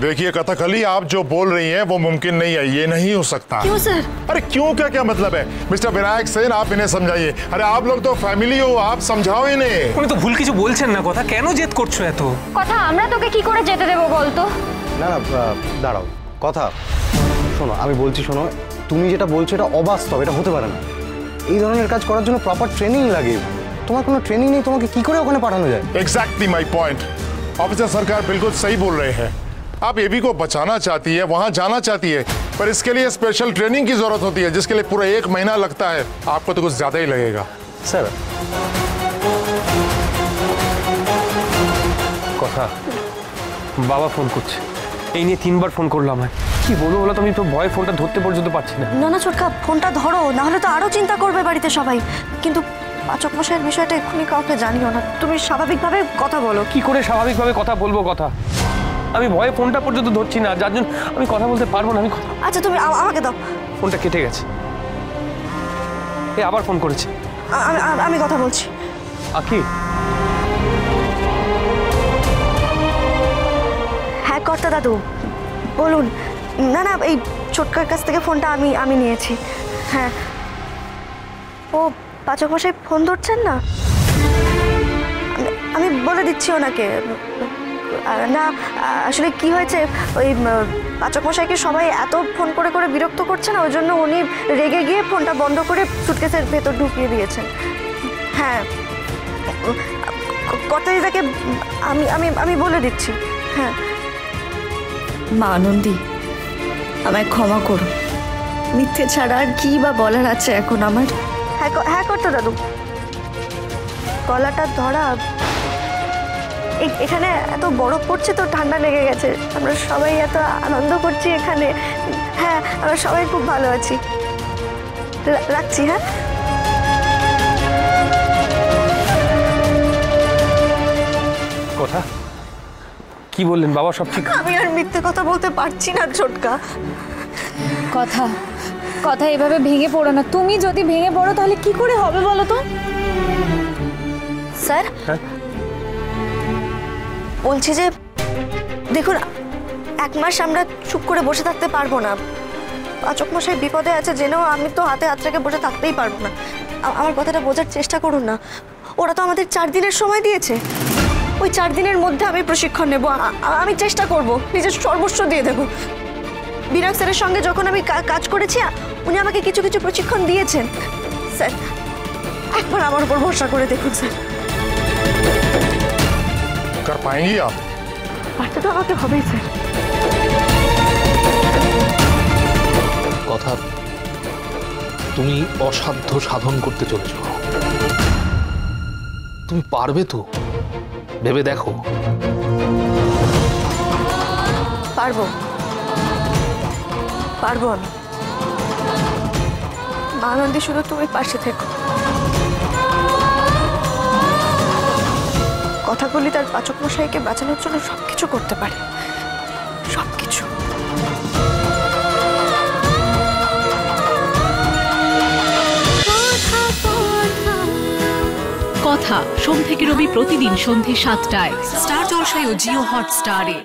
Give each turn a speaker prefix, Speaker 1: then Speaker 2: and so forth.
Speaker 1: देखिए कथकली, आप जो बोल रही हैं वो मुमकिन नहीं है, ये नहीं हो सकता।
Speaker 2: क्यों सर?
Speaker 1: अरे क्यों का क्या मतलब है? मिस्टर विनायक सेन, आप इन्हें समझाइए। अरे आप लोग तो फैमिली हो, आप समझाओ इन्हें।
Speaker 3: उन्हें तो भूल কিছু বলছেন না, কথা কেন জেদ করছো এত?
Speaker 2: কথা আমরা তোকে কি করে যেতে দেব বলতো?
Speaker 4: না না দাঁড়াও, কথা শোনো, আমি বলছি শোনো, তুমি যেটা বলছো এটা অবাস্তব, এটা হতে পারে না। এই ধরনের কাজ করার জন্য প্রপার ট্রেনিং লাগে। তোমার কোনো ট্রেনিং নেই, তোমাকে কি করে ওখানে পাঠানো যায়?
Speaker 1: Exactly my point. ऑफिसर सरकार बिल्कुल सही बोल रहे हैं। आप एबी को बचाना चाहती है, वहां जाना चाहती है, पर इसके लिए स्पेशल ट्रेनिंग की जरूरत होती है, जिसके लिए पूरा 1 महीना लगता है। आपको तो कुछ ज्यादा ही लगेगा।
Speaker 4: স্যার
Speaker 3: কথা বাবা ফোন করছে, এই নিয়ে 3 বার ফোন করলাম। কি বলবো বলো, তুমি তো ভয়ে ফোনটা ধরতে পর্যন্ত পারছি না।
Speaker 2: না না ছোটকা, ফোনটা ধরো, না হলে তো আরো চিন্তা করবে বাড়িতে সবাই। কিন্তু পাচক মশাইয়ের বিষয়টা এক্ষুনি কাউকে জানিও না, তুমি স্বাভাবিকভাবে কথা বলো।
Speaker 3: কি করে স্বাভাবিকভাবে কথা বলবো? কথা আমি ভয়ে ফোনটা পর্যন্ত ধরছি না, যার জন্য আমি কথা বলতে পারবো না। আমি
Speaker 2: আচ্ছা তুমি আমাকে দাও।
Speaker 3: ফোনটা কেটে গেছে, আবার ফোন করেছে।
Speaker 2: আমি কথা বলছি।
Speaker 3: আকি?
Speaker 2: হ্যাঁ কর্তা দাদু বলুন। না না, এই ছোটকার কাছ থেকে ফোনটা আমি নিয়েছি। হ্যাঁ, ও পাচক মশাই ফোন ধরছেন না, আমি বলে দিচ্ছি ওনাকে। না আসলে কি হয়েছে, ওই পাচক মশাইকে সবাই এত ফোন করে করে বিরক্ত করছে না, ওই জন্য উনি রেগে গিয়ে ফোনটা বন্ধ করে সুটকেসের ভেতর ঢুকিয়ে দিয়েছেন। হ্যাঁ কর্তাদিদাকে আমি বলে দিচ্ছি। হ্যাঁ
Speaker 5: মা আনন্দী, আমায় ক্ষমা করো, মিথ্যে ছাড়া আর কি বা বলার আছে এখন আমার?
Speaker 2: হ্যাঁ কর্তা দাদু, গলাটা ধরা। এখানে এত বরফ পড়ছে তো ঠান্ডা লেগে গেছে, আমরা সবাই এত আনন্দ করছি এখানে। হ্যাঁ আমরা সবাই খুব ভালো আছি, রাখছি। হ্যাঁ
Speaker 3: কথা কি বললেন বাবা? সব ঠিক?
Speaker 2: আমি আর মিথ্যে কথা বলতে পারছি না ছোটকা।
Speaker 6: কথা কথা এভাবে ভেঙে পড়ো না, তুমি যদি ভেঙে পড়ো তাহলে কি করে হবে বলো তো?
Speaker 2: স্যার বলছি যে দেখুন, 1 মাস আমরা চুপ করে বসে থাকতে পারবো না। পাচক মশাই বিপদে আছে জেনেও আমি তো হাতে হাত রেখে বসে থাকতেই পারবো না। আমার কথাটা বোঝার চেষ্টা করুন না। ওরা তো আমাদের 4 দিনের সময় দিয়েছে, ওই 4 দিনের মধ্যে আমি প্রশিক্ষণ নেব। আমি চেষ্টা করব, নিজের সর্বস্ব দিয়ে দেব। বিনায়ক স্যারের সঙ্গে যখন আমি কাজ করেছি, উনি আমাকে কিছু কিছু প্রশিক্ষণ দিয়েছেন। স্যার একবার আমার উপর ভরসা করে দেখুন স্যার।
Speaker 1: कर पाएंगी आप?
Speaker 2: পারতে তো আমাকে হবেই স্যার।
Speaker 7: কথা তুমি অসাধ্য সাধন করতে চলেছ, তুমি পারবে তো? ভেবে দেখো।
Speaker 2: পারবো পারবো আমি। মা আনন্দী, শুধু তুমি পাশে থেকো। কথাগুলি তার পাচক মশাইকে বাঁচানোর জন্য সবকিছু করতে পারে, সবকিছু।
Speaker 8: কথা সোম থেকে রবি প্রতিদিন সন্ধ্যে 7টায় স্টার জলসায় ও জিও হটস্টারে।